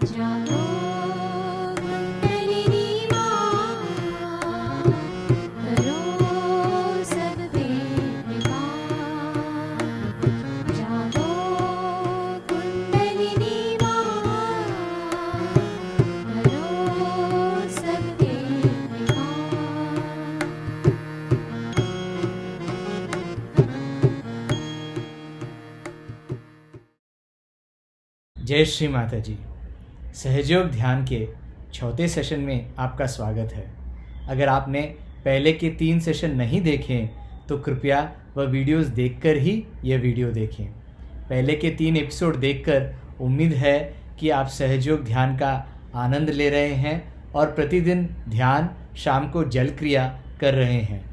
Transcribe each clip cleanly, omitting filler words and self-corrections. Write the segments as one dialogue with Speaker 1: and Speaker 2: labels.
Speaker 1: जागो कुंडलिनी माँ, करो सब पे कृपा। जागो कुंडलिनी माँ, करो सब पे कृपा।
Speaker 2: जय श्री माता जी। सहयोग ध्यान के चौथे सेशन में आपका स्वागत है। अगर आपने पहले के 3 सेशन नहीं देखे तो कृपया वह वीडियोस देखकर ही यह वीडियो देखें। पहले के 3 एपिसोड देखकर उम्मीद है कि आप सहयोग ध्यान का आनंद ले रहे हैं और प्रतिदिन ध्यान शाम को जल क्रिया कर रहे हैं।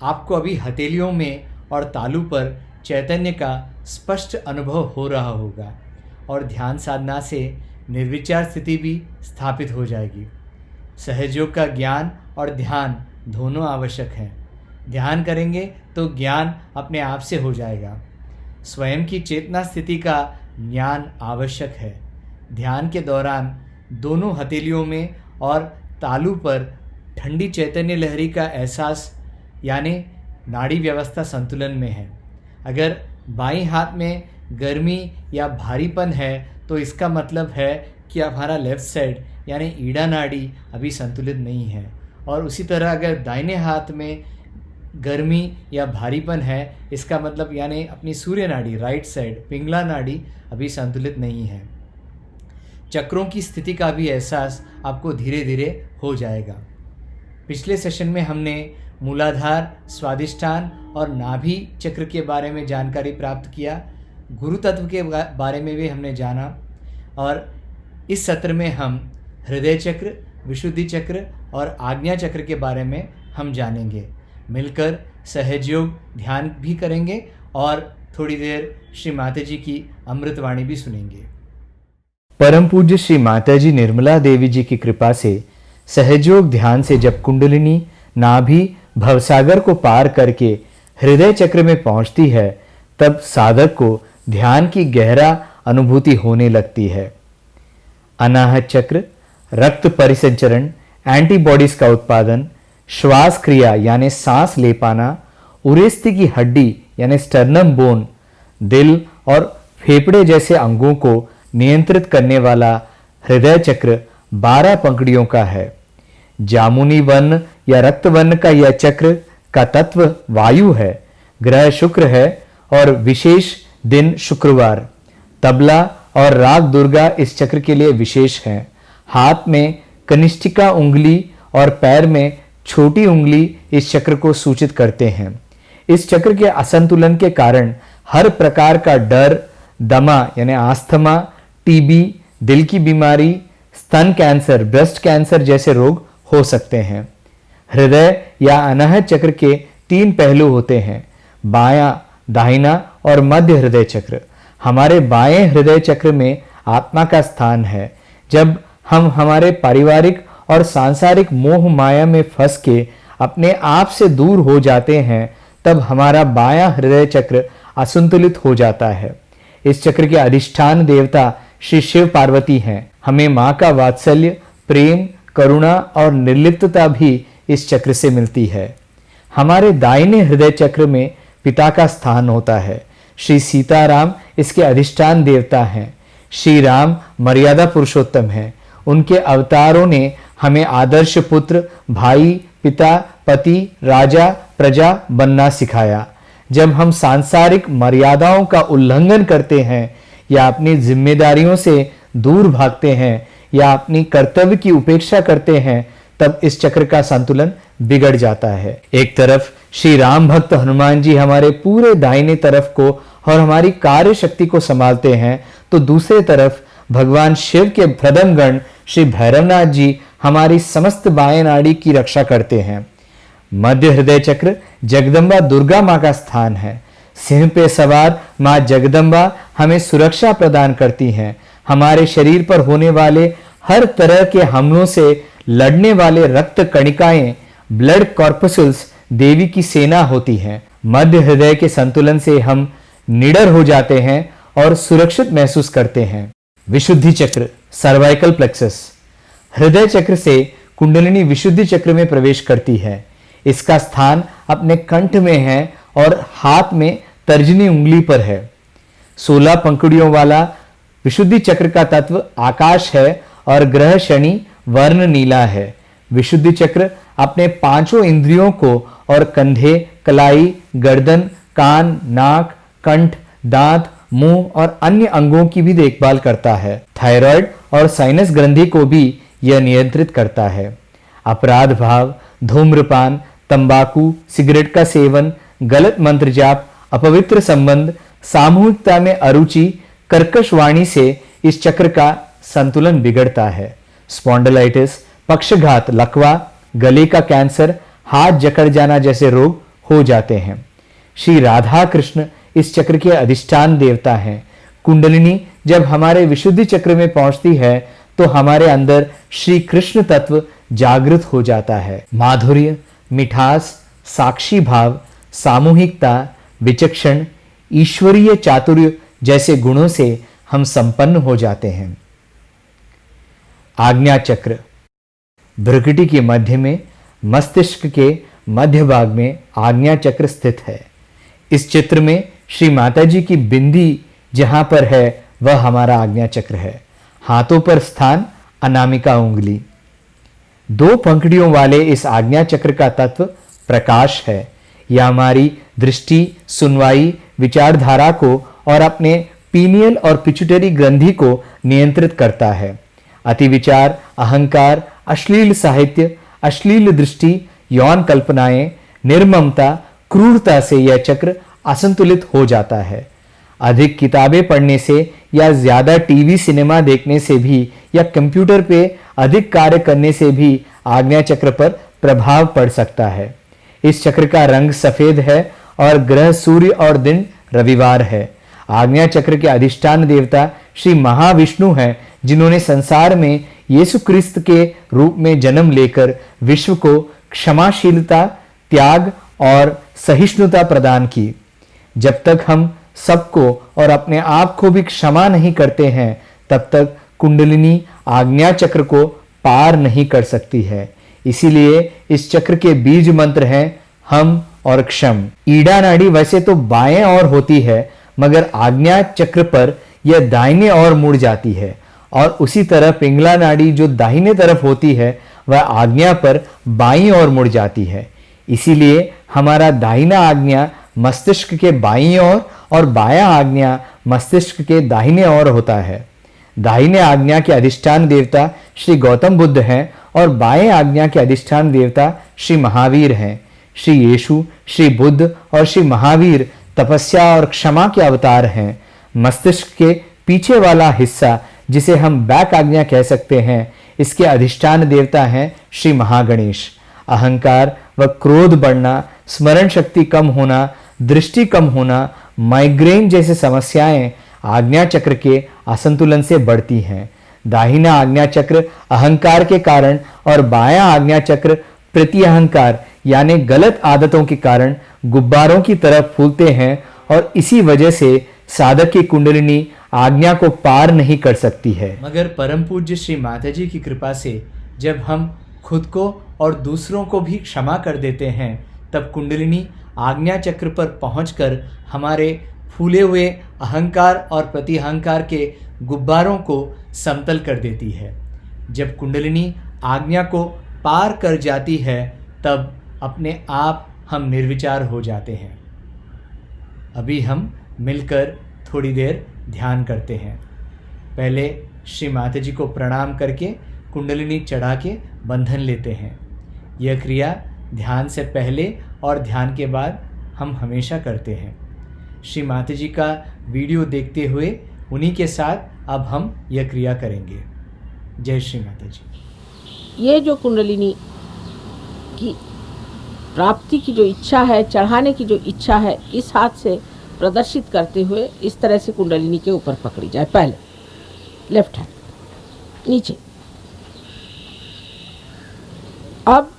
Speaker 2: आपको अभी हथेलियों में और तालू पर चैतन्य का स्पष्ट अनुभव हो रहा होगा और ध्यान साधना से निर्विचार स्थिति भी स्थापित हो जाएगी। सहयोग का ज्ञान और ध्यान दोनों आवश्यक हैं। ध्यान करेंगे तो ज्ञान अपने आप से हो जाएगा। स्वयं की चेतना स्थिति का ज्ञान आवश्यक है। ध्यान के दौरान दोनों हथेलियों में और तालू पर ठंडी चैतन्य लहरी का एहसास, यानी नाड़ी व्यवस्था संतुलन में है। अगर बाईं हाथ में गर्मी या भारीपन है तो इसका मतलब है कि हमारा लेफ्ट साइड यानी ईड़ा नाड़ी अभी संतुलित नहीं है। और उसी तरह अगर दाहिने हाथ में गर्मी या भारीपन है, इसका मतलब यानी अपनी सूर्य नाड़ी राइट साइड पिंगला नाड़ी अभी संतुलित नहीं है। चक्रों की स्थिति का भी एहसास आपको धीरे धीरे हो जाएगा। पिछले सेशन में हमने मूलाधार, स्वादिष्ठान और नाभि चक्र के बारे में जानकारी प्राप्त किया। गुरु तत्व के बारे में भी हमने जाना और इस सत्र में हम हृदय चक्र, विशुद्धि चक्र और आज्ञा चक्र के बारे में हम जानेंगे। मिलकर सहयोग ध्यान भी करेंगे और थोड़ी देर श्री माता जी की अमृतवाणी भी सुनेंगे। परम पूज्य श्री माता जी निर्मला देवी जी की कृपा से सहयोग ध्यान से जब कुंडलिनी नाभि भवसागर को पार करके हृदय चक्र में पहुंचती है, तब साधक को ध्यान की गहरा अनुभूति होने लगती है। अनाहत चक्र रक्त परिसंचरण, एंटीबॉडीज का उत्पादन, श्वास क्रिया यानी सांस ले पाना, उरेस्ती की हड्डी यानी स्टर्नम बोन, दिल और फेफड़े जैसे अंगों को नियंत्रित करने वाला हृदय चक्र 12 पंखुड़ियों का है। जामुनी वर्ण या रक्त वर्ण का यह चक्र का तत्व वायु है। ग्रह शुक्र है और विशेष दिन शुक्रवार। तबला और राग दुर्गा इस चक्र के लिए विशेष हैं। हाथ में कनिष्ठिका उंगली और पैर में छोटी उंगली इस चक्र को सूचित करते हैं। इस चक्र के असंतुलन के कारण हर प्रकार का डर, दमा यानी आस्थमा, टीबी, दिल की बीमारी, स्तन कैंसर, ब्रेस्ट कैंसर जैसे रोग हो सकते हैं। हृदय या अनाहत चक्र के 3 पहलू होते हैं, बायां, दाहिना और मध्य हृदय चक्र। हमारे बाएं हृदय चक्र में आत्मा का स्थान है। जब हम हमारे पारिवारिक और सांसारिक मोह माया में फंस के अपने आप से दूर हो जाते हैं, तब हमारा बायां हृदय चक्र असंतुलित हो जाता है। इस चक्र के अधिष्ठान देवता श्री शिव पार्वती हैं। हमें मां का वात्सल्य, प्रेम, करुणा और निर्लिप्तता भी इस चक्र से मिलती है। हमारे दाहिने हृदय चक्र में पिता का स्थान होता है। श्री सीताराम इसके अधिष्ठान देवता हैं। श्री राम मर्यादा पुरुषोत्तम हैं। उनके अवतारों ने हमें आदर्श पुत्र, भाई, पिता, पति, राजा, प्रजा बनना सिखाया। जब हम सांसारिक मर्यादाओं का उल्लंघन करते हैं या अपनी जिम्मेदारियों से दूर भागते हैं या अपनी कर्तव्य की उपेक्षा करते हैं, तब इस चक्र का संतुलन बिगड़ जाता है। एक तरफ श्री राम भक्त हनुमान जी हमारे पूरे दाहिने तरफ को और हमारी कार्य शक्ति को संभालते हैं, तो दूसरे तरफ भगवान शिव के प्रथम गण श्री भैरवनाथ जी हमारी समस्त बाएं नाड़ी की रक्षा करते हैं। मध्य हृदय चक्र जगदम्बा दुर्गा मां का स्थान है। सिंह पे सवार मां जगदम्बा हमें सुरक्षा प्रदान करती हैं। हमारे शरीर पर होने वाले हर तरह के हमलों से लड़ने वाले रक्त कणिकाएं, ब्लड कॉर्पसूल्स देवी की सेना होती हैं। मध्य हृदय के संतुलन से हम निडर हो जाते हैं और सुरक्षित महसूस करते हैं। विशुद्धि चक्र सर्वाइकल प्लेक्सस। हृदय चक्र से कुंडलिनी विशुद्धि चक्र में प्रवेश करती है। इसका स्थान अपने कंठ में है और हाथ में तर्जनी उंगली पर है। 16 पंखुड़ियों वाला विशुद्धि चक्र का तत्व आकाश है और ग्रह शनि वर्ण नीला है। विशुद्धि चक्र अपने 5 इंद्रियों को और कंधे, कलाई, गर्दन, कान, नाक, कंठ, दांत, मुंह और अन्य अंगों की भी देखभाल करता है। थायराइड और साइनस ग्रंथि को भी यह नियंत्रित करता है। अपराध भाव, धूम्रपान, तंबाकू, सिगरेट का सेवन, गलत मंत्र जाप, अपवित्र संबंध, सामूहिकता में अरुचि, कर्कश वाणी से इस चक्र का संतुलन बिगड़ता है। स्पॉन्डिलाइटिस, पक्षघात, लकवा, गले का कैंसर, हाथ जकड़ जाना जैसे रोग हो जाते हैं। श्री राधा कृष्ण इस चक्र के अधिष्ठान देवता हैं। कुंडलिनी जब हमारे विशुद्धि चक्र में पहुंचती है तो हमारे अंदर श्री कृष्ण तत्व जागृत हो जाता है। माधुर्य, मिठास, साक्षी भाव, सामूहिकता, विचक्षण, ईश्वरीय चातुर्य जैसे गुणों से हम संपन्न हो जाते हैं। आज्ञा चक्र भ्रुकुटी के मध्य में मस्तिष्क के मध्य भाग में आज्ञा चक्र स्थित है। इस चित्र में श्री माता जी की बिंदी जहां पर है वह हमारा आज्ञा चक्र है। हाथों पर स्थान अनामिका उंगली। 2 पंखुड़ियों वाले इस आज्ञा चक्र का तत्व प्रकाश है। यह हमारी दृष्टि, सुनवाई, विचारधारा को और अपने पीनियल और पिट्यूटरी ग्रंथि को नियंत्रित करता है। अति विचार, अहंकार, अश्लील साहित्य, अश्लील दृष्टि, यौन कल्पनाएं, निर्ममता, क्रूरता से यह चक्र असंतुलित हो जाता है। अधिक किताबें पढ़ने से या ज्यादा टीवी सिनेमा देखने से भी या कंप्यूटर पे अधिक कार्य करने से भी आज्ञा चक्र पर प्रभाव पड़ सकता है। इस चक्र का रंग सफेद है और ग्रह सूर्य और दिन रविवार है। आज्ञा चक्र के अधिष्ठान देवता श्री महाविष्णु हैं, जिन्होंने संसार में यीशु क्रिस्त के रूप में जन्म लेकर विश्व को क्षमाशीलता, त्याग और सहिष्णुता प्रदान की। जब तक हम सबको और अपने आप को भी क्षमा नहीं करते हैं तब तक कुंडलिनी आज्ञा चक्र को पार नहीं कर सकती है। इसीलिए इस चक्र के बीज मंत्र हैं हम और क्षम। ईड़ा नाड़ी वैसे तो बाएं ओर होती है, मगर आज्ञा चक्र पर यह दाहिने ओर मुड़ जाती है और उसी तरह पिंगला नाड़ी जो दाहिने तरफ होती है वह आज्ञा पर बाईं ओर मुड़ जाती है। इसीलिए हमारा दाहिना आज्ञा मस्तिष्क के बाईं ओर और बायां आज्ञा मस्तिष्क के दाहिने ओर होता है। दाहिने आज्ञा के अधिष्ठान देवता श्री गौतम बुद्ध हैं और बाएं आज्ञा के अधिष्ठान देवता श्री महावीर हैं। श्री यीशु, श्री बुद्ध और श्री महावीर तपस्या और क्षमा के अवतार हैं। मस्तिष्क के पीछे वाला हिस्सा जिसे हम बैक आज्ञा कह सकते हैं, इसके अधिष्ठान देवता हैं श्री महागणेश। अहंकार व क्रोध बढ़ना, स्मरण शक्ति कम होना, दृष्टि कम होना, माइग्रेन जैसे समस्याएं आज्ञा चक्र के असंतुलन से बढ़ती हैं। दाहिना आज्ञा चक्र अहंकार के कारण और बायां आज्ञा चक्र प्रति अहंकार यानी गलत आदतों के कारण गुब्बारों की तरह फूलते हैं और इसी वजह से साधक की कुंडलिनी आज्ञा को पार नहीं कर सकती है। मगर परम पूज्य श्री माता जी की कृपा से जब हम खुद को और दूसरों को भी क्षमा कर देते हैं तब कुंडलिनी आज्ञा चक्र पर पहुंचकर हमारे फूले हुए अहंकार और प्रति अहंकार के गुब्बारों को समतल कर देती है। जब कुंडलिनी आज्ञा को पार कर जाती है तब अपने आप हम निर्विचार हो जाते हैं। अभी हम मिलकर थोड़ी देर ध्यान करते हैं। पहले श्री माता जी को प्रणाम करके कुंडलिनी चढ़ा के बंधन लेते हैं। यह क्रिया ध्यान से पहले और ध्यान के बाद हम हमेशा करते हैं। श्री माता जी का वीडियो देखते हुए उन्हीं के साथ अब हम यह क्रिया करेंगे। जय श्री माता जी।
Speaker 3: ये जो कुंडलिनी की प्राप्ति की जो इच्छा है, चढ़ाने की जो इच्छा है, इस हाथ से प्रदर्शित करते हुए इस तरह से कुंडलिनी के ऊपर पकड़ी जाए। पहले लेफ्ट हैंड नीचे। अब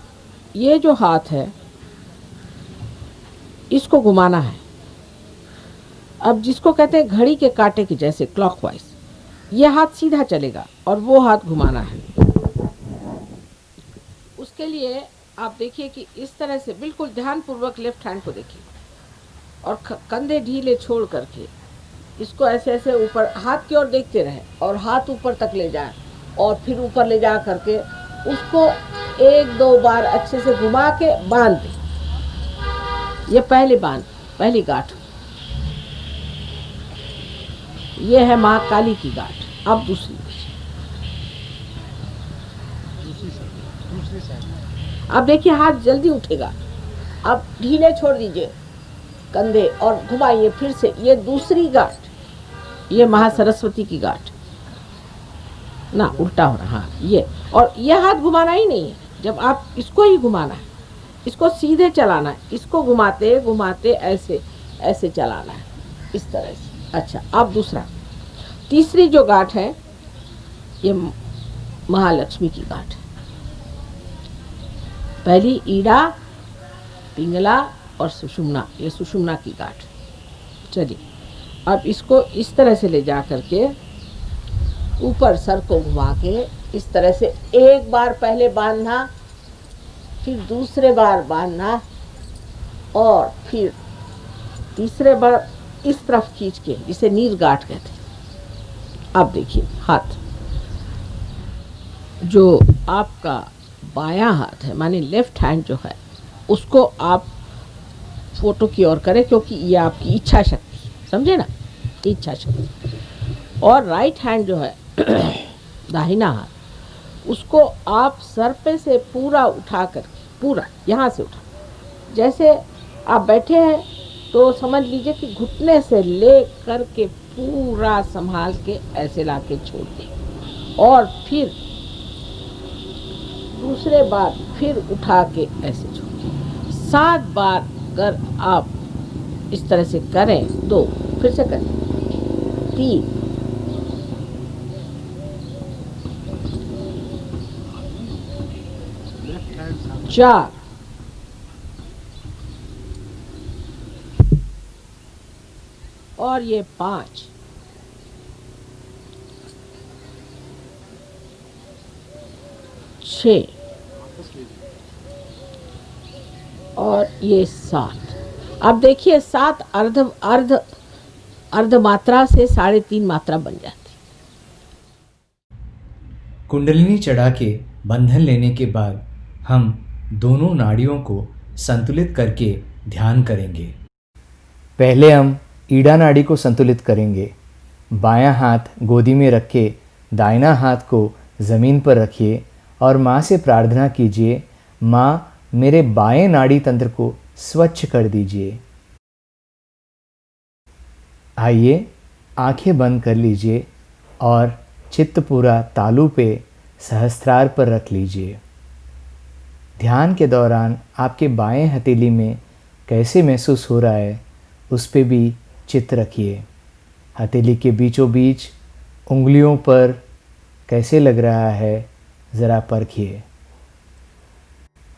Speaker 3: ये जो हाथ है इसको घुमाना है। अब जिसको कहते हैं घड़ी के कांटे के जैसे क्लॉकवाइज ये हाथ सीधा चलेगा और वो हाथ घुमाना है। उसके लिए आप देखिए कि इस तरह से बिल्कुल ध्यानपूर्वक लेफ्ट हैंड को देखिए और कंधे ढीले छोड़ करके इसको ऐसे ऐसे ऊपर हाथ की ओर देखते रहे और हाथ ऊपर तक ले जाए और फिर ऊपर ले जा करके उसको 1-2 बार अच्छे से घुमा के बांध दें। ये पहली गांठ। ये है माँ काली की गांठ। अब दूसरी अब देखिए हाथ जल्दी उठेगा। अब ढीले छोड़ दीजिए कंधे और घुमाइए फिर से। ये दूसरी गांठ, ये महासरस्वती की गांठ ना, उल्टा हो रहा। हाँ, ये और ये हाथ घुमाना ही नहीं है, जब आप इसको ही घुमाना है, इसको सीधे चलाना है, इसको घुमाते घुमाते ऐसे ऐसे चलाना है, इस तरह से। अच्छा, अब दूसरा, तीसरी जो गांठ है ये महालक्ष्मी की गांठ है। पहली ईड़ा, पिंगला और सुषुम्ना, ये सुषुम्ना की गांठ। चलिए अब इसको इस तरह से ले जा करके ऊपर सर को घुमा के इस तरह से एक बार पहले बांधना, फिर दूसरे बार बांधना और फिर तीसरे बार इस तरफ खींच के, जिसे नील गांठ कहते हैं। अब देखिए हाथ, जो आपका बायां हाथ है माने लेफ्ट हैंड जो है, उसको आप फोटो की ओर करें, क्योंकि ये आपकी इच्छा शक्ति, समझे ना, इच्छा शक्ति। और राइट हैंड जो है दाहिना हाथ, उसको आप सर पे से पूरा उठा कर, पूरा यहाँ से उठा, जैसे आप बैठे हैं तो समझ लीजिए कि घुटने से ले कर के पूरा संभाल के ऐसे ला के छोड़ दें और फिर दूसरे बार फिर उठा के ऐसे छोड़ दें। 7 बार अगर आप इस तरह से करें, 2 फिर से करें, 3, 4, और ये 5, 6 और ये 7। अब देखिए 7 अर्ध मात्रा से 3.5 मात्रा बन जाती।
Speaker 2: कुंडलिनी चढ़ा के बंधन लेने के बाद हम दोनों नाड़ियों को संतुलित करके ध्यान करेंगे। पहले हम ईड़ा नाड़ी को संतुलित करेंगे। बायां हाथ गोदी में रख के दाहिना हाथ को ज़मीन पर रखिए और माँ से प्रार्थना कीजिए, माँ मेरे बाएं नाड़ी तंत्र को स्वच्छ कर दीजिए। आइए आंखें बंद कर लीजिए और चित्त पूरा तालु पे सहस्त्रार पर रख लीजिए। ध्यान के दौरान आपके बाएं हथेली में कैसे महसूस हो रहा है उस पे भी चित्त रखिए। हथेली के बीचों बीच उंगलियों पर कैसे लग रहा है ज़रा परखिए।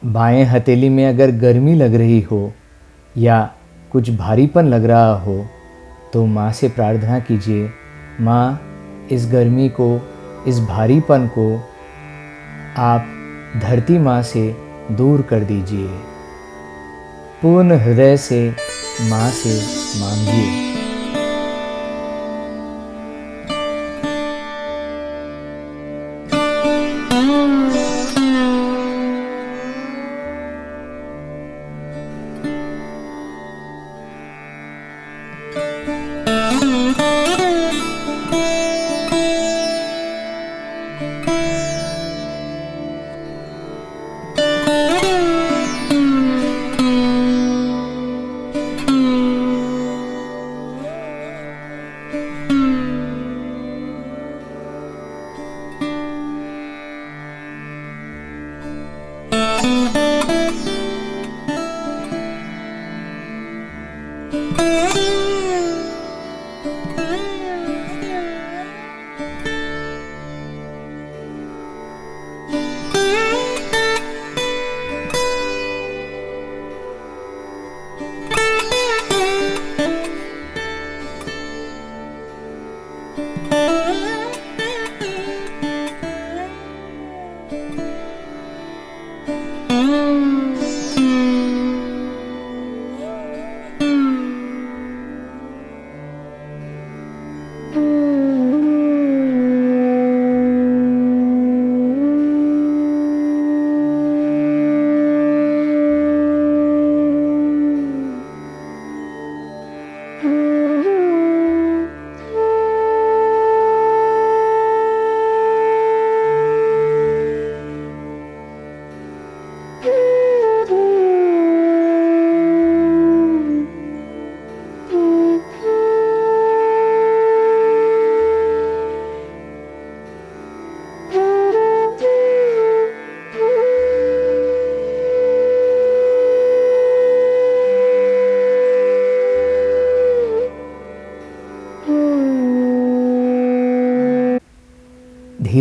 Speaker 2: बाएं हथेली में अगर गर्मी लग रही हो या कुछ भारीपन लग रहा हो तो माँ से प्रार्थना कीजिए, माँ इस गर्मी को, इस भारीपन को आप धरती माँ से दूर कर दीजिए। पूर्ण हृदय से माँ से मांगिए।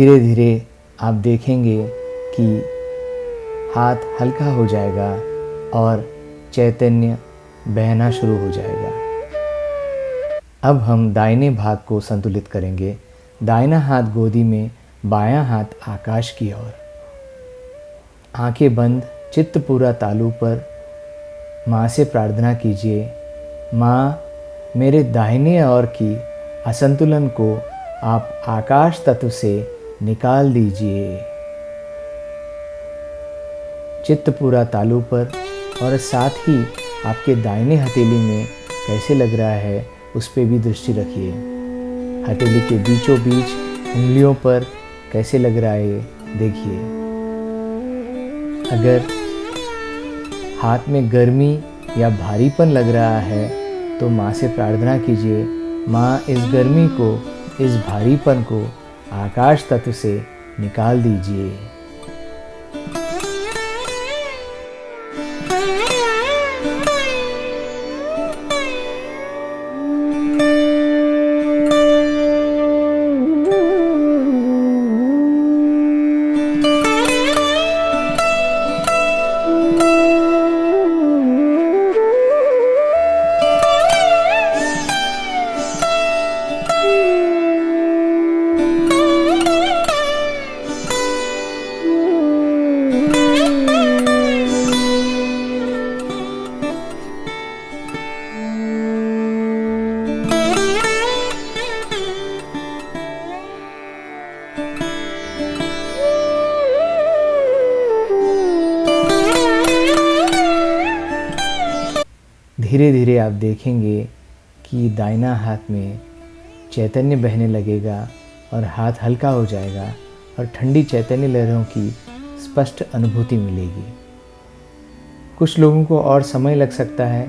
Speaker 2: धीरे धीरे आप देखेंगे कि हाथ हल्का हो जाएगा और चैतन्य बहना शुरू हो जाएगा। अब हम दाहिने भाग को संतुलित करेंगे। दाहिना हाथ गोदी में, बायां हाथ आकाश की ओर। आंखें बंद, चित्त पूरा तालु पर। माँ से प्रार्थना कीजिए, माँ मेरे दाहिने ओर की असंतुलन को आप आकाश तत्व से निकाल दीजिए। चित्त पूरा तालु पर और साथ ही आपके दाहिने हथेली में कैसे लग रहा है उस पर भी दृष्टि रखिए। हथेली के बीचों बीच उंगलियों पर कैसे लग रहा है देखिए। अगर हाथ में गर्मी या भारीपन लग रहा है तो माँ से प्रार्थना कीजिए, माँ इस गर्मी को, इस भारीपन को आकाश तत्व से निकाल दीजिए। धीरे धीरे आप देखेंगे कि दाहिना हाथ में चैतन्य बहने लगेगा और हाथ हल्का हो जाएगा और ठंडी चैतन्य लहरों की स्पष्ट अनुभूति मिलेगी। कुछ लोगों को और समय लग सकता है,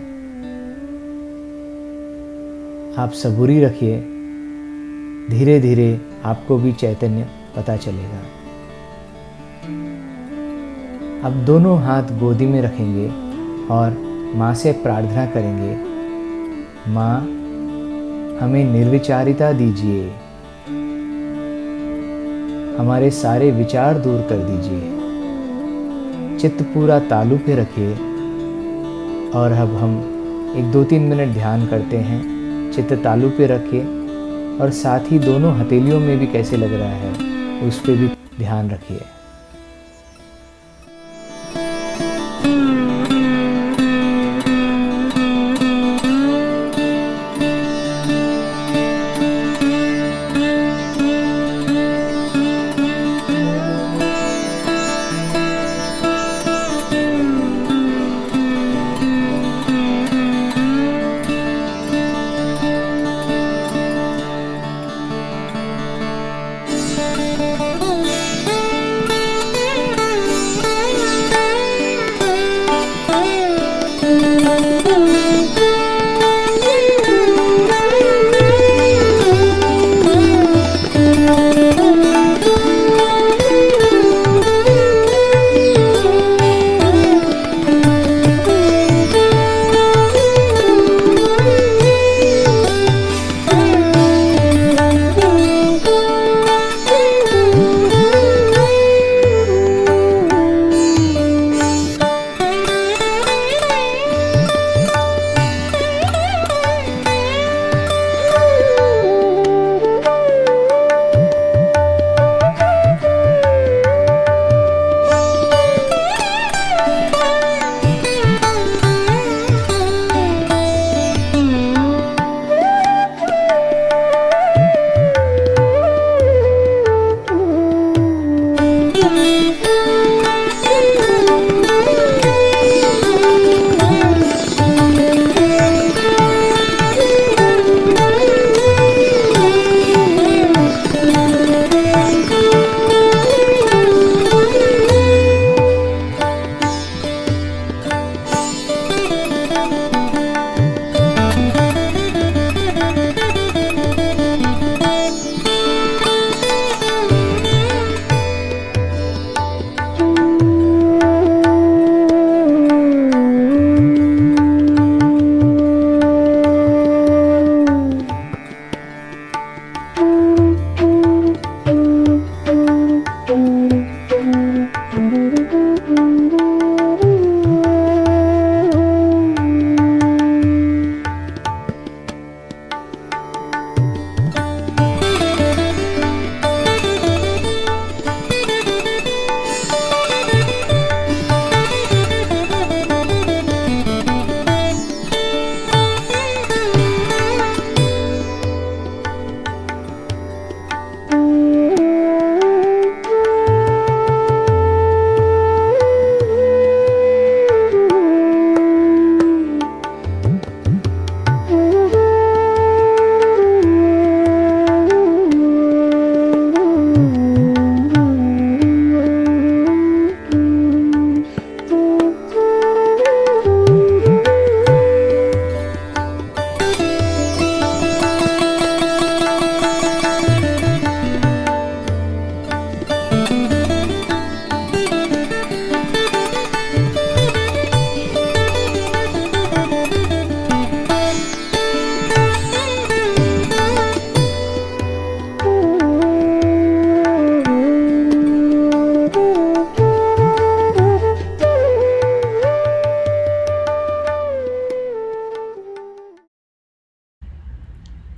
Speaker 2: आप सबूरी रखिए, धीरे धीरे आपको भी चैतन्य पता चलेगा। अब दोनों हाथ गोदी में रखेंगे और माँ से प्रार्थना करेंगे, माँ हमें निर्विचारिता दीजिए, हमारे सारे विचार दूर कर दीजिए। चित्त पूरा तालु पे रखिए और अब हम 1-2-3 मिनट ध्यान करते हैं। चित्त तालु पे रखिए और साथ ही दोनों हथेलियों में भी कैसे लग रहा है उस पर भी ध्यान रखिए।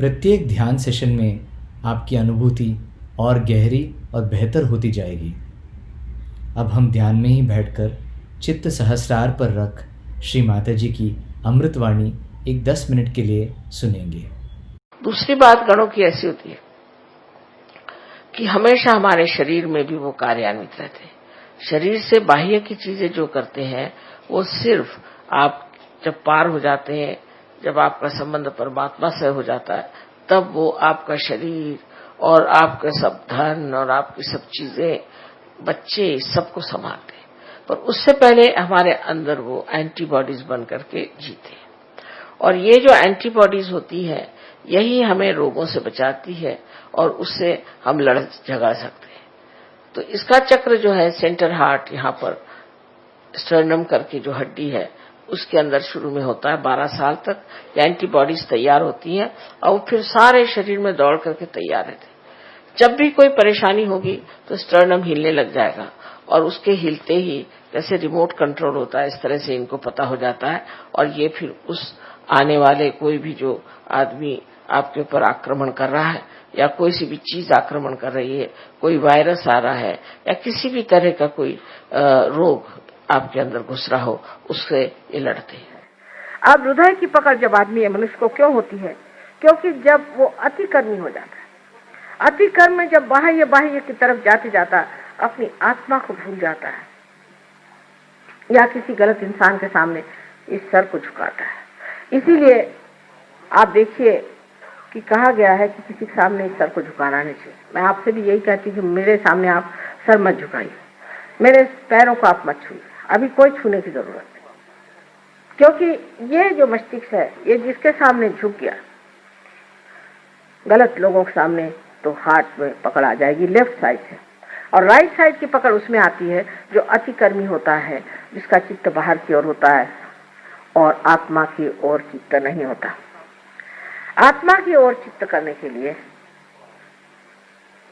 Speaker 2: प्रत्येक ध्यान सेशन में आपकी अनुभूति और गहरी और बेहतर होती जाएगी। अब हम ध्यान में ही बैठकर चित्त सहस्रार पर रख श्री माता जी की अमृतवाणी एक 10 मिनट के लिए सुनेंगे।
Speaker 3: दूसरी बात गणों की ऐसी होती है कि हमेशा हमारे शरीर में भी वो कार्यान्वित रहते हैं। शरीर से बाह्य की चीजें जो करते हैं वो सिर्फ आप जब पार हो जाते हैं, जब आपका संबंध परमात्मा से हो जाता है, तब वो आपका शरीर और आपका सब धन और आपकी सब चीजें, बच्चे, सबको संभालते हैं। पर उससे पहले हमारे अंदर वो एंटीबॉडीज बन करके जीते हैं। और ये जो एंटीबॉडीज होती है यही हमें रोगों से बचाती है और उससे हम लड़ झगड़ सकते हैं। तो इसका चक्र जो है सेंटर हार्ट, यहाँ पर स्टर्नम करके जो हड्डी है उसके अंदर शुरू में होता है। 12 साल तक ये एंटीबॉडीज तैयार होती हैं और फिर सारे शरीर में दौड़ करके तैयार रहते हैं। जब भी कोई परेशानी होगी तो स्टर्नम हिलने लग जाएगा और उसके हिलते ही जैसे रिमोट कंट्रोल होता है, इस तरह से इनको पता हो जाता है और ये फिर उस आने वाले कोई भी जो आदमी आपके ऊपर आक्रमण कर रहा है या कोई सी भी चीज आक्रमण कर रही है, कोई वायरस आ रहा है या किसी भी तरह का कोई रोग आपके अंदर घुस रहा हो, उससे ये लड़ते हैं।
Speaker 4: अब हृदय की पकड़ जब आदमी मनुष्य को क्यों होती है? क्योंकि जब वो अतिकर्मी हो जाता है, अतिकर्म में जब बाह्य बाह्य की तरफ जाते जाता अपनी आत्मा को भूल जाता है या किसी गलत इंसान के सामने इस सर को झुकाता है। इसीलिए आप देखिए कि कहा गया है कि किसी के सामने इस सर को झुकाना नहीं चाहिए। मैं आपसे भी यही कहती हूँ कि मेरे सामने आप सर मत झुकाइए, मेरे पैरों को आप मत छूइए, अभी कोई छूने की जरूरत नहीं। क्योंकि ये जो मस्तिष्क है ये जिसके सामने झुक गया गलत लोगों के सामने, तो हार्ट में पकड़ आ जाएगी लेफ्ट साइड से, और राइट साइड की पकड़ उसमें आती है जो अतिकर्मी होता है, जिसका चित्त बाहर की ओर होता है और आत्मा की ओर चित्त नहीं होता। आत्मा की ओर चित्त करने के लिए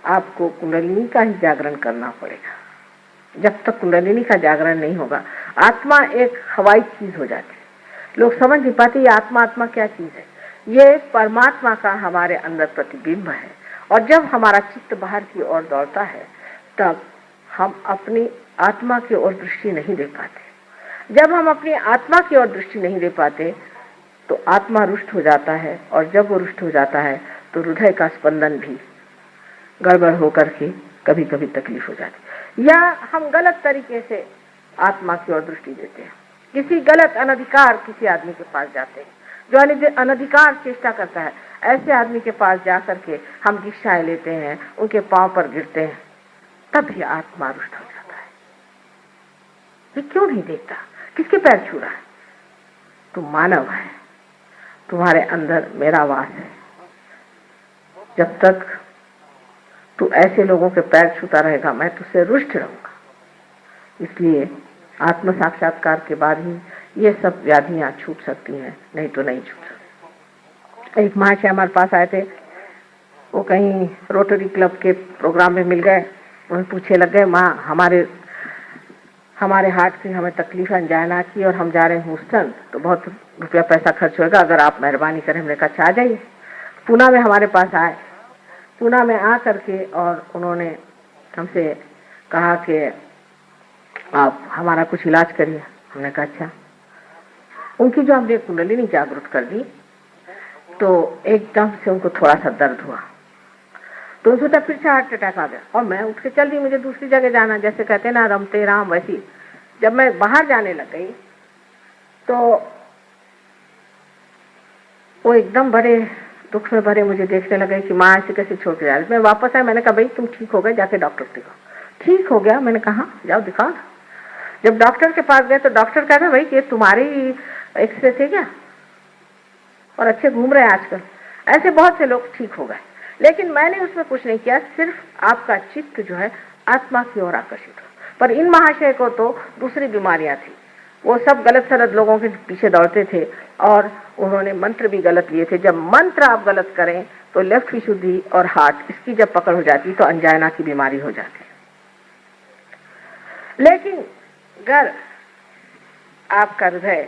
Speaker 4: आपको कुंडलिनी का ही जागरण करना पड़ेगा। जब तक कुंडलिनी का जागरण नहीं होगा आत्मा एक हवाई चीज हो जाती है। लोग समझ नहीं पाते ये आत्मा, आत्मा क्या चीज है। ये परमात्मा का हमारे अंदर प्रतिबिंब है और जब हमारा चित्त बाहर की ओर दौड़ता है तब हम अपनी आत्मा की ओर दृष्टि नहीं दे पाते। जब हम अपनी आत्मा की ओर दृष्टि नहीं दे पाते तो आत्मा रुष्ट हो जाता है और जब वो रुष्ट हो जाता है तो हृदय का स्पंदन भी गड़बड़ होकर के कभी कभी तकलीफ हो जाती है, या हम गलत तरीके से आत्मा की ओर दृष्टि देते हैं। किसी गलत अनधिकार किसी आदमी के पास जाते हैं जो अनधिकार चेष्टा करता है, ऐसे आदमी के पास जाकर के हम दीक्षाएं लेते हैं, उनके पांव पर गिरते हैं, तब भी आत्मा रुष्ट हो जाता है। ये क्यों नहीं देखता किसके पैर छू रहा है? तू मानव है, तुम्हारे अंदर मेरा वास है। जब तक तू ऐसे लोगों के पैर छूता रहेगा मैं तुझसे रुष्ट रहूंगा। इसलिए आत्म साक्षात्कार के बाद ही ये सब व्याधियां छूट सकती हैं, नहीं तो नहीं छूट सकती। एक महाशय हमारे पास आए थे, वो कहीं रोटरी क्लब के प्रोग्राम में मिल गए, उन्हें पूछे लग गए माँ हमारे हार्ट की हमें तकलीफ अंजाना की और हम जा रहे हैं ह्यूस्टन, तो बहुत रुपया पैसा खर्च होगा, अगर आप मेहरबानी करें। हमने कहा आ जाइए। पूना में हमारे पास आए, पूना में आ करके और उन्होंने हमसे कहा कि आप हमारा कुछ इलाज करिए। हमने कहा अच्छा। उनकी जो हमने कुंडलिनी जागृत कर दी तो एकदम से उनको थोड़ा सा दर्द हुआ, तो सोचा फिर से हार्ट अटैक आ गया और मैं उठ के चल दी, मुझे दूसरी जगह जाना, जैसे कहते ना रमते राम, वैसी। जब मैं बाहर जाने लग गई तो वो एकदम बड़े दुख में भरे मुझे देखने लगे कि माँ ऐसे कैसे छोड़ के जा रही। मैं वापस आया, मैंने कहा भाई तुम ठीक हो गए, जाके डॉक्टर को दिखाओ। ठीक हो गया। मैंने कहा जाओ दिखाओ। जब डॉक्टर के पास गए तो डॉक्टर कहता भाई ये तुम्हारे एक्सरे थे क्या, और अच्छे घूम रहे हैं आजकल। ऐसे बहुत से लोग ठीक हो गए, लेकिन मैंने उसमें कुछ नहीं किया, सिर्फ आपका चित्त जो है आत्मा की ओर आकर्षित हो। पर इन महाशय को तो दूसरी बीमारियां थी, वो सब गलत सलत लोगों के पीछे दौड़ते थे और उन्होंने मंत्र भी गलत लिए थे। जब मंत्र आप गलत करें तो लेफ्ट विशुद्धि और हार्ट इसकी जब पकड़ हो जाती तो अंजाना की बीमारी हो जाती। लेकिन अगर आपका हृदय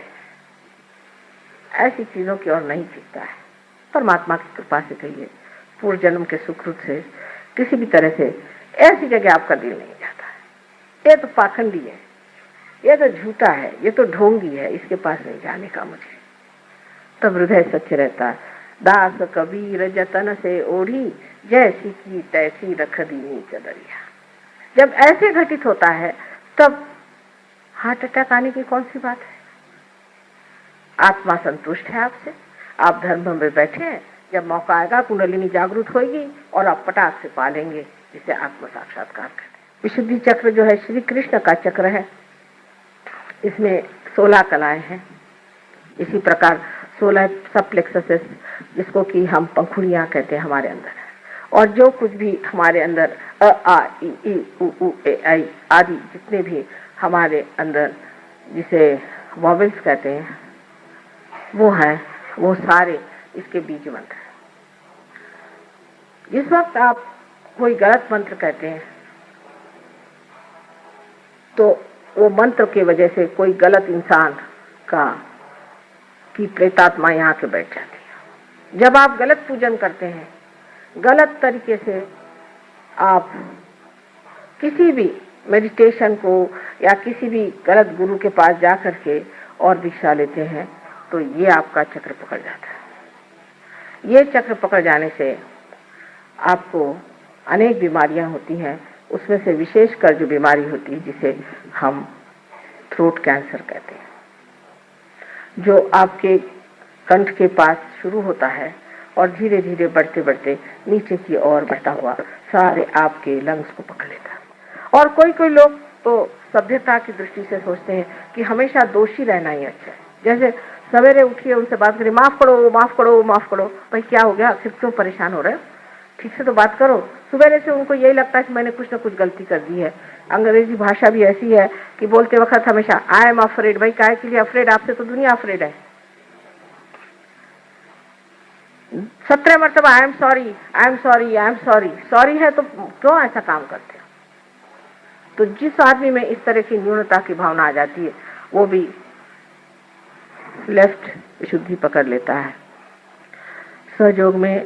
Speaker 4: ऐसी चीजों की ओर नहीं खींचता है, परमात्मा की कृपा से कहिए, पूर्व जन्म के सुकृत से, किसी भी तरह से ऐसी जगह आपका दिल नहीं जाता है। ये तो पाखंडी है, ये तो झूठा है, ये तो ढोंगी है, इसके पास नहीं जाने का मुझे। तब हृदय सच्चे रहता है। दास कबीर जतन से ओढ़ी, जैसी की तैसी रख दीनी चदरिया। जब ऐसे घटित होता है तब हार्ट अटैक आने की कौन सी बात है। आत्मा संतुष्ट है आपसे, आप धर्म में बैठे हैं, जब मौका आएगा कुंडलिनी जागृत होगी और आप पटाख से पालेंगे, जिसे आत्म साक्षात्कार कहते हैं। विशुद्धि चक्र जो है श्री कृष्ण का चक्र है, इसमें 16 कलाएं हैं। इसी प्रकार 16 सब प्लेक्ससेस, जिसको कि हम पंखुड़ियां कहते हैं, हमारे अंदर है। और जो कुछ भी हमारे अंदर अ आ ई उ ऊ ए आई आदि जितने भी हमारे अंदर जिसे वॉवेल्स कहते हैं वो है, वो सारे इसके बीज मंत्र हैं। जिस वक्त आप कोई गलत मंत्र कहते हैं तो वो मंत्र की वजह से कोई गलत इंसान की प्रेतात्मा यहाँ के बैठ जाती है। जब आप गलत पूजन करते हैं, गलत तरीके से आप किसी भी मेडिटेशन को या किसी भी गलत गुरु के पास जा करके और दीक्षा लेते हैं, तो ये आपका चक्र पकड़ जाता है। ये चक्र पकड़ जाने से आपको अनेक बीमारियां होती हैं। उसमें से विशेषकर जो बीमारी होती है जिसे हम थ्रोट कैंसर कहते हैं, जो आपके कंठ के पास शुरू होता है और धीरे धीरे बढ़ते बढ़ते नीचे की ओर बढ़ता हुआ सारे आपके लंग्स को पकड़ लेता है। और कोई कोई लोग तो सभ्यता की दृष्टि से सोचते हैं कि हमेशा दोषी रहना ही अच्छा है। जैसे सवेरे उठिए, उनसे बात करिए, माफ करो माफ करो माफ करो। भाई क्या हो गया, आखिर क्यों परेशान हो रहे हो, ठीक से तो बात करो। सवेरे से उनको यही लगता है कि मैंने कुछ ना कुछ गलती कर दी है। अंग्रेजी भाषा भी ऐसी है कि बोलते वक्त हमेशा आई एम अफ्रेड। भाई काहे के लिए अफ्रेड, आपसे तो दुनिया अफ्रेड है। 17 मरतबा I am sorry I am sorry I am sorry. Sorry है तो क्यों ऐसा काम करते हो। तो जिस आदमी में इस तरह की न्यूनता की भावना आ जाती है, वो भी लेफ्ट विशुद्धि पकड़ लेता है। सहयोग में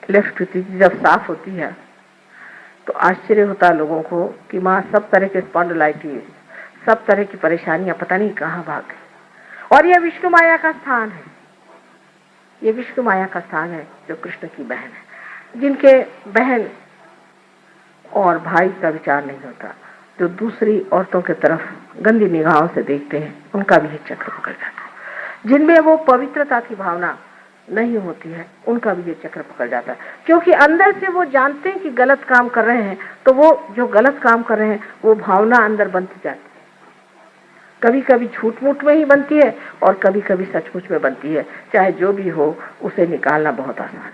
Speaker 4: लेफ्ट विशुद्धि जब साफ होती है तो आश्चर्य होता है लोगों को कि माँ सब तरह के स्पॉन्डिलाइटिस, सब तरह की परेशानियां पता नहीं कहाँ भाग गई। और यह विष्णु माया का स्थान है, ये विष्णु माया का स्थान है जो कृष्ण की बहन है। जिनके बहन और भाई का विचार नहीं होता, जो दूसरी औरतों की तरफ गंदी निगाहों से देखते हैं, उनका भी ये चक्र पकड़ जाता है। जिनमें वो पवित्रता की भावना नहीं होती है, उनका भी ये चक्र पकड़ जाता है। क्योंकि अंदर से वो जानते हैं कि गलत काम कर रहे हैं, तो वो जो गलत काम कर रहे हैं वो भावना अंदर बनती जाती है। कभी कभी झूठ मूठ में ही बनती है और कभी कभी सचमुच में बनती है। चाहे जो भी हो, उसे निकालना बहुत आसान है।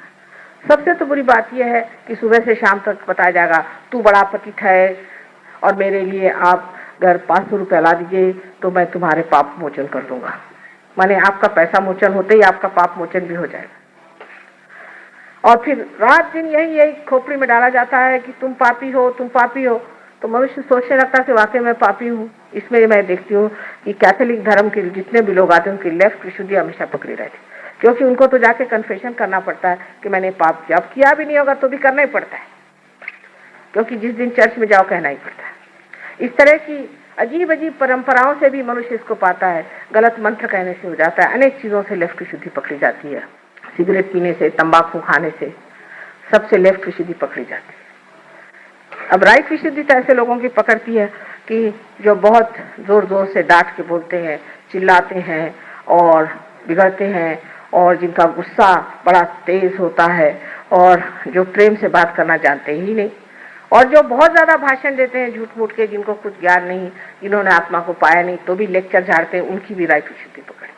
Speaker 4: सबसे तो बुरी बात यह है कि सुबह से शाम तक बताया जाएगा तू बड़ा पतित है और मेरे लिए आप अगर 500 रुपया ला दीजिए तो मैं तुम्हारे पाप मोचन कर दूंगा। माने आपका पैसा मोचन होते ही आपका पाप मोचन भी हो जाएगा। और फिर रात दिन यही खोपड़ी में डाला जाता है कि तुम पापी हो, तुम पापी हो। तो मनुष्य सोचने लगता है कि वाकई मैं पापी हूँ। इसमें मैं देखती हूँ कि कैथोलिक धर्म के जितने भी लोग आते हैं उनकी लेफ्ट विशुद्धि हमेशा पकड़ी रहती, क्योंकि उनको तो जाके कन्फेशन करना पड़ता है कि मैंने पाप किया। अब किया भी नहीं होगा तो भी करना ही पड़ता है, क्योंकि जिस दिन चर्च में जाओ कहना ही पड़ता है। इस तरह की अजीब अजीब परंपराओं से भी मनुष्य इसको पाता है। गलत मंत्र कहने से हो जाता है, अनेक चीजों से लेफ्ट विशुद्धि पकड़ी जाती है। सिगरेट पीने से, तंबाकू खाने से, सबसे लेफ्ट विशुद्धि पकड़ी जाती है। अब राइट विशुद्धि तो ऐसे लोगों की पकड़ती है कि जो बहुत जोर जोर से डांट के बोलते हैं, चिल्लाते हैं और बिगड़ते हैं, और जिनका गुस्सा बड़ा तेज होता है, और जो प्रेम से बात करना जानते ही नहीं, और जो बहुत ज्यादा भाषण देते हैं झूठ मूठ के, जिनको कुछ ज्ञान नहीं, जिन्होंने आत्मा को पाया नहीं, तो भी लेक्चर झाड़ते हैं, उनकी भी राइट विशुद्धि पकड़ती है।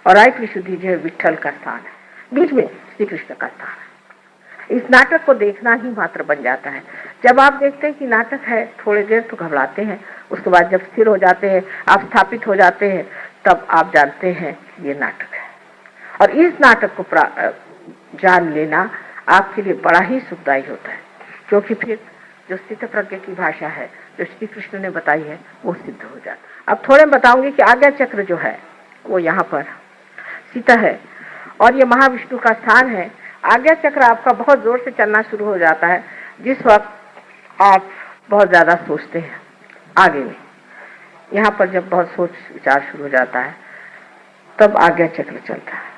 Speaker 4: और राइट विशुद्धि जो है विट्ठल का स्थान है, बीच में श्री कृष्ण का स्थान है। इस नाटक को देखना ही मात्र बन जाता है। जब आप देखते हैं कि नाटक है, थोड़ी देर तो घबराते हैं, उसके बाद जब स्थिर हो जाते हैं, आप स्थापित हो जाते हैं, तब आप जानते हैं ये नाटक है। और इस नाटक को जान लेना आपके लिए बड़ा ही सुखदायी होता है, क्योंकि फिर जो स्थित प्रज्ञ की भाषा है जो श्री कृष्ण ने बताई है वो सिद्ध हो जाता। अब थोड़े बताऊंगी कि आज्ञा चक्र जो है वो यहाँ पर सीता है, और ये महाविष्णु का स्थान है। आज्ञा चक्र आपका बहुत जोर से चलना शुरू हो जाता है जिस वक्त आप बहुत ज़्यादा सोचते हैं आगे में। यहाँ पर जब बहुत सोच विचार शुरू हो जाता है तब आज्ञा चक्र चलता है।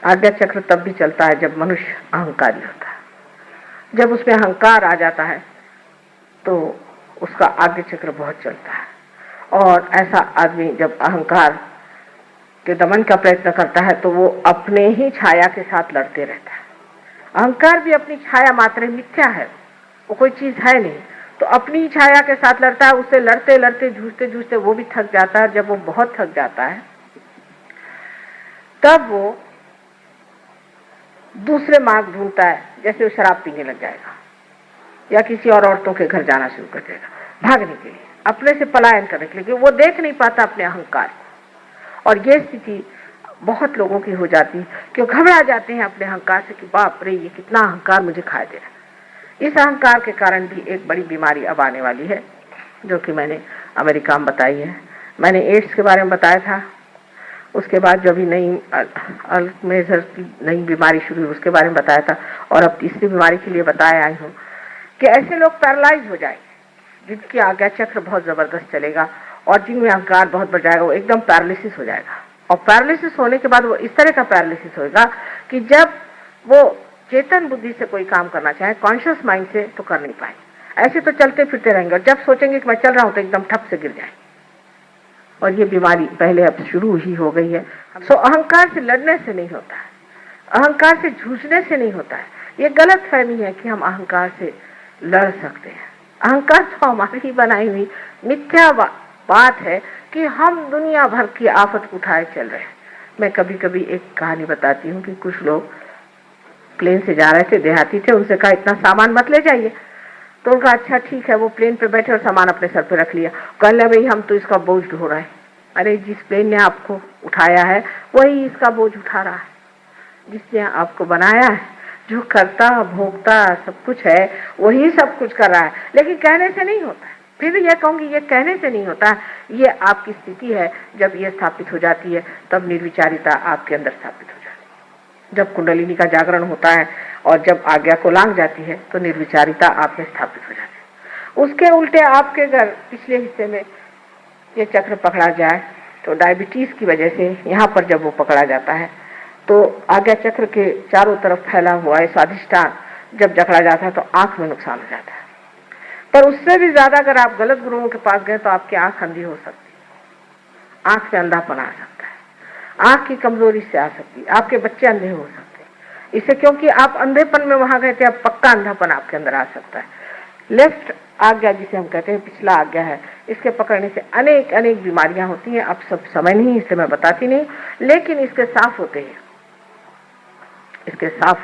Speaker 4: आज्ञा चक्र तब भी चलता है जब मनुष्य अहंकारी होता है। जब उसमें अहंकार आ जाता है तो उसका आज्ञा चक्र बहुत चलता है। और ऐसा आदमी जब अहंकार के दमन का प्रयत्न करता है तो वो अपने ही छाया के साथ लड़ते रहता है। अहंकार भी अपनी छाया मात्र मिथ्या है, वो कोई चीज है नहीं, तो अपनी छाया के साथ लड़ता है। उससे लड़ते लड़ते जूझते जूझते वो भी थक जाता है। जब वो बहुत थक जाता है तब वो दूसरे मार्ग ढूंढता है, जैसे वो शराब पीने लग जाएगा या किसी और औरतों के घर जाना शुरू कर देगा, भागने के लिए, अपने से पलायन करने के लिए। वो देख नहीं पाता अपने अहंकार को। और ये स्थिति बहुत लोगों की हो जाती है कि वो घबरा जाते हैं अपने अहंकार से कि बाप रे, ये कितना अहंकार मुझे खा दे रहा है। इस अहंकार के कारण भी एक बड़ी बीमारी अब आने वाली है, जो कि मैंने अमेरिका में बताई है। मैंने एड्स के बारे में बताया था, उसके बाद जो भी नई अल्जाइमर की नई बीमारी शुरू हुई उसके बारे में बताया था, और अब तीसरी बीमारी के लिए बताया आई हूँ कि ऐसे लोग पैरालाइज हो जाएंगे जिनकी आज्ञा चक्र बहुत जबरदस्त चलेगा और जिनमें अहंकार बहुत बढ़ जाएगा, वो एकदम पैरालिसिस हो जाएगा। और पैरालिसिस होने के बाद वो इस तरह का पैरालिसिस होगा कि जब वो चेतन बुद्धि से कोई काम करना चाहे, कॉन्शियस माइंड से, तो कर नहीं पाए। ऐसे तो चलते फिरते रहेंगे और जब सोचेंगे कि मैं चल रहा हूं तो एकदम ठप से गिर जाए। और ये बीमारी पहले अब शुरू ही हो गई है। सो अहंकार से लड़ने से नहीं होता है, अहंकार से जूझने से नहीं होता है। ये गलत फहमी है कि हम अहंकार से लड़ सकते हैं। अहंकार तो हमारी ही बनाई हुई मिथ्या बात है कि हम दुनिया भर की आफत उठाए चल रहे हैं। मैं कभी कभी एक कहानी बताती हूँ कि कुछ लोग प्लेन से जा रहे थे, देहाती थे, उनसे कहा इतना सामान मत ले जाइए। तो उनका अच्छा ठीक है, वो प्लेन पे बैठे और सामान अपने सर पे रख लिया। कह ले भाई हम तो इसका बोझ ढो रहे हैं। अरे जिस प्लेन ने आपको उठाया है वही इसका बोझ उठा रहा है, जिसने आपको बनाया है, जो करता भोगता सब कुछ है वही सब कुछ कर रहा है। लेकिन कहने से नहीं होता है। फिर ये कहूंगी ये कहने से नहीं होता, ये आपकी स्थिति है। जब ये स्थापित हो जाती है तब निर्विचारिता आपके अंदर स्थापित हो जाती है। जब कुंडलिनी का जागरण होता है और जब आज्ञा को लांघ जाती है तो निर्विचारिता आप में स्थापित हो जाती है। उसके उल्टे आपके अगर पिछले हिस्से में ये चक्र पकड़ा जाए तो डायबिटीज की वजह से यहाँ पर जब वो पकड़ा जाता है तो आज्ञा चक्र के चारों तरफ फैला हुआ है स्वादिष्टान जब जकड़ा जाता है तो आंख में नुकसान हो जाता है। पर उससे भी ज्यादा अगर आप गलत गुरुओं के पास गए तो आपकी आंख अंधी हो सकती है, आंख में अंधापन आ सकता है, आंख की कमजोरी से आ सकती है, आपके बच्चे अंधे हो सकते हैं। इससे क्योंकि आप अंधेपन में वहां गए थे, अब पक्का अंधापन आपके अंदर आ सकता है। लेफ्ट आज्ञा जिसे हम कहते हैं, पिछला आज्ञा है, इसके पकड़ने से अनेक अनेक बीमारियां होती हैं। अब सब समय नहीं इसलिए मैं बताती नहीं, लेकिन इसके साफ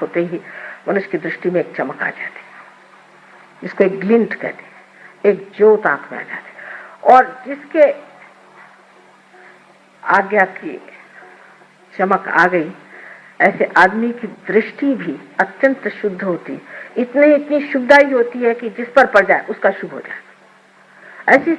Speaker 4: होते ही मनुष्य की दृष्टि में एक चमक आ जाती है, जिसको एक ग्लिंट कहते हैं, एक ज्योत आंख में आ जाती है। और जिसके आज्ञा की चमक आ गई, ऐसे आदमी की दृष्टि भी अत्यंत शुद्ध होती, इतनी शुद्धाई होती है कि जिस पर पड़ जाए उसका शुभ हो जाए। ऐसी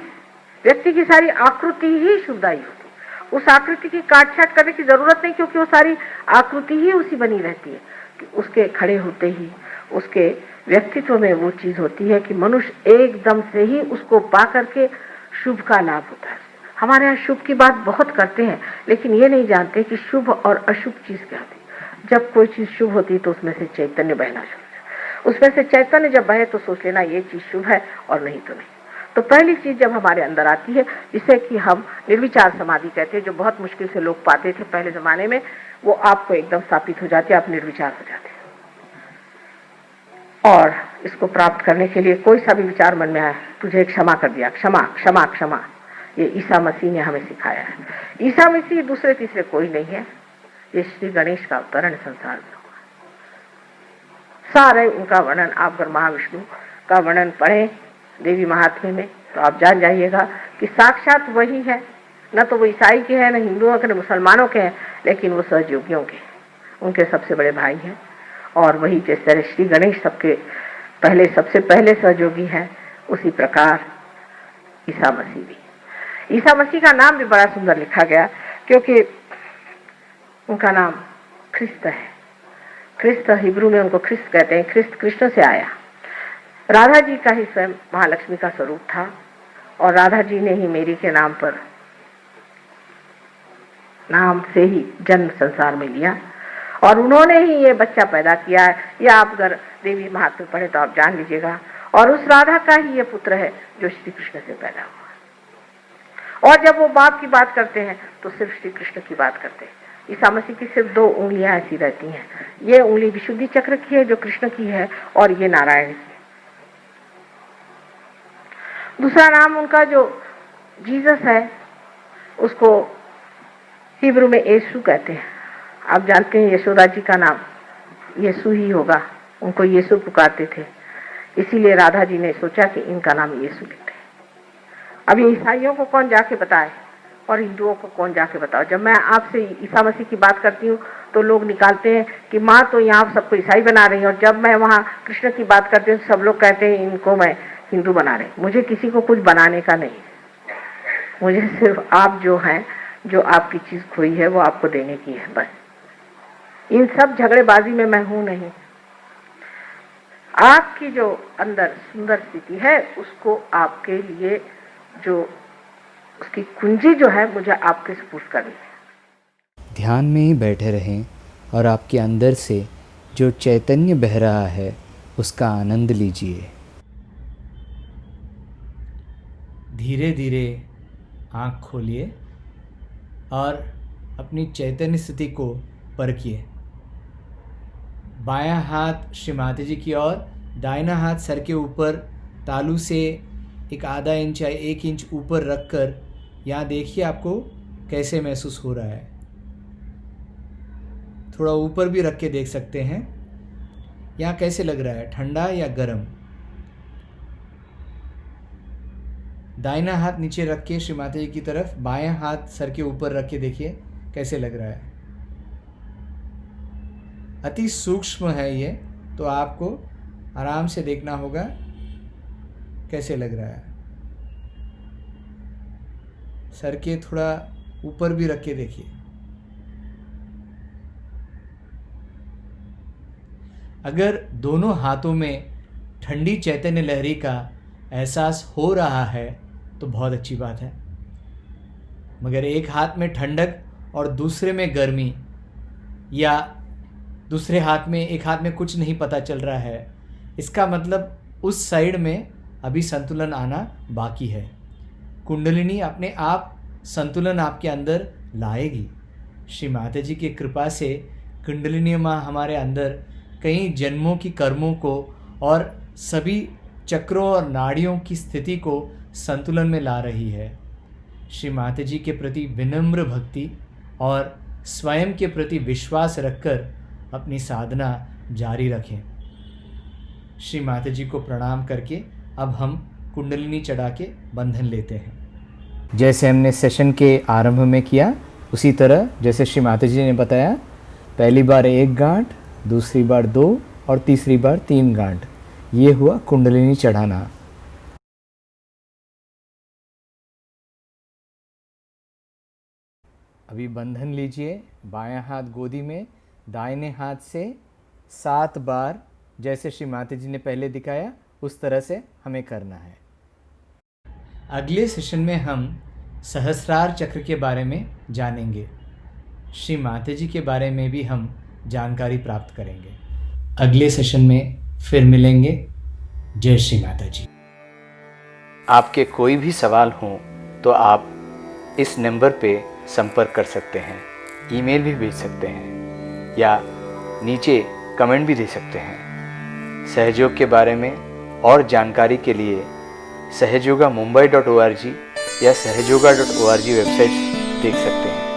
Speaker 4: व्यक्ति की सारी आकृति ही शुद्धाई होती, उस आकृति की काट छाट करने की जरूरत नहीं, क्योंकि वो सारी आकृति ही उसी बनी रहती है। कि उसके खड़े होते ही उसके व्यक्तित्व में वो चीज होती है कि मनुष्य एकदम से ही उसको पा करके शुभ का लाभ होता है। हमारे यहाँ शुभ की बात बहुत करते हैं, लेकिन ये नहीं जानते कि शुभ और अशुभ चीज क्या होती है। जब कोई चीज शुभ होती है तो उसमें से चैतन्य बहना शुरू होता है, उसमें से चैतन्य जब बहे तो सोच लेना ये चीज शुभ है और नहीं तो नहीं। तो पहली चीज जब हमारे अंदर आती है, जिसे कि हम निर्विचार समाधि कहते हैं, जो बहुत मुश्किल से लोग पाते थे पहले जमाने में, वो आपको एकदम स्थापित हो जाती है, आप निर्विचार हो जाते हैं। और इसको प्राप्त करने के लिए कोई सा भी विचार मन में आया, तुझे क्षमा कर दिया, क्षमा क्षमा क्षमा, ये ईसा मसीह ने हमें सिखाया है। ईसा मसीह दूसरे तीसरे कोई नहीं है, ये श्री गणेश का अवतरण संसार में हुआ। सारे उनका वर्णन आप अगर महाविष्णु का वर्णन पढ़ें देवी महात्म्य में तो आप जान जाइएगा कि साक्षात वही है। न तो वो ईसाई के हैं, न हिंदुओं के, न मुसलमानों के हैं, लेकिन वो सहयोगियों के, उनके सबसे बड़े भाई हैं। और वही जिस तरह श्री गणेश सबके पहले सबसे पहले सहयोगी हैं, उसी प्रकार ईसा मसीह भी। ईसा मसीह का नाम भी बड़ा सुंदर लिखा गया, क्योंकि उनका नाम ख्रिस्त है। ख्रिस्त हिब्रू में उनको ख्रिस्त कहते हैं। ख्रिस्त कृष्ण से आया। राधा जी का ही स्वयं महालक्ष्मी का स्वरूप था और राधा जी ने ही मेरी के नाम से ही जन्म संसार में लिया और उन्होंने ही ये बच्चा पैदा किया है। या आप अगर देवी महात्म्य पढ़े तो आप जान लीजिएगा। और उस राधा का ही ये पुत्र है जो श्री कृष्ण से पैदा हुआ। और जब वो बाप की बात करते हैं तो सिर्फ श्री कृष्ण की बात करते हैं। ईसा मसीह की सिर्फ 2 उंगलियां ऐसी रहती हैं। ये उंगली विशुद्धि चक्र की है जो कृष्ण की है और ये नारायण की। दूसरा नाम उनका जो जीसस है उसको हिब्रू में यीशु कहते हैं। आप जानते हैं यशोदा जी का नाम यीशु ही होगा, उनको यीशु पुकारते थे, इसीलिए राधा जी ने सोचा कि इनका नाम यीशु लिखते हैं। अब ये ईसाइयों को कौन जाके बताए और हिंदुओं को कौन जाके बताओ। जब मैं आपसे ईसा मसीह की बात करती हूँ तो लोग निकालते हैं कि माँ तो यहाँ सबको ईसाई बना रही है, और जब मैं वहाँ कृष्ण की बात करती हूँ तो सब लोग कहते हैं इनको मैं हिंदू बना रही। मुझे किसी को कुछ बनाने का नहीं, मुझे सिर्फ आप जो हैं, जो आपकी चीज खोई है वो आपको देने की है, बस। इन सब झगड़ेबाजी में मैं हूं नहीं। आपकी जो अंदर सुंदर स्थिति है उसको आपके लिए जो उसकी कुंजी जो है मुझे आपके सुपुर्द करनी है।
Speaker 2: ध्यान में ही बैठे रहें और आपके अंदर से जो चैतन्य बह रहा है उसका आनंद लीजिए। धीरे धीरे आँख खोलिए और अपनी चैतन्य स्थिति को परखिए। बायां हाथ श्री माता जी की ओर, दाहिना हाथ सर के ऊपर तालू से एक आधा इंच या 1 इंच ऊपर रखकर यहाँ देखिए आपको कैसे महसूस हो रहा है। थोड़ा ऊपर भी रख के देख सकते हैं। यहाँ कैसे लग रहा है, ठंडा या गर्म। दाहिना हाथ नीचे रख के श्री माता जी की तरफ, बायां हाथ सर के ऊपर रख के देखिए कैसे लग रहा है। अति सूक्ष्म है ये, तो आपको आराम से देखना होगा कैसे लग रहा है। सर के थोड़ा ऊपर भी रख के देखिए। अगर दोनों हाथों में ठंडी चैतन्य लहरी का एहसास हो रहा है तो बहुत अच्छी बात है, मगर एक हाथ में ठंडक और दूसरे में गर्मी, या दूसरे हाथ में, एक हाथ में कुछ नहीं पता चल रहा है, इसका मतलब उस साइड में अभी संतुलन आना बाकी है। कुंडलिनी अपने आप संतुलन आपके अंदर लाएगी। श्री माता जी की कृपा से कुंडलिनी माँ हमारे अंदर कई जन्मों की कर्मों को और सभी चक्रों और नाड़ियों की स्थिति को संतुलन में ला रही है। श्री माता जी के प्रति विनम्र भक्ति और स्वयं के प्रति विश्वास रखकर अपनी साधना जारी रखें। श्री माता जी को प्रणाम करके अब हम कुंडलिनी चढ़ा के बंधन लेते हैं। जैसे हमने सेशन के आरंभ में किया उसी तरह जैसे श्री माता जी ने बताया, पहली बार 1 गांठ, दूसरी बार 2 और तीसरी बार 3 गांठ। ये हुआ कुंडलिनी चढ़ाना। अभी बंधन लीजिए। बायां हाथ गोदी में, दाहिने हाथ से 7 बार, जैसे श्री माता जी ने पहले दिखाया उस तरह से हमें करना है। अगले सेशन में हम सहस्रार चक्र के बारे में जानेंगे। श्री माता जी के बारे में भी हम जानकारी प्राप्त करेंगे। अगले सेशन में फिर मिलेंगे। जय श्री माता जी। आपके कोई भी सवाल हो तो आप इस नंबर पे संपर्क कर सकते हैं, ईमेल भी भेज सकते हैं या नीचे कमेंट भी दे सकते हैं। सहयोग के बारे में और जानकारी के लिए सहयोगा mumbai.org या सहयोगा.org वेबसाइट देख सकते हैं।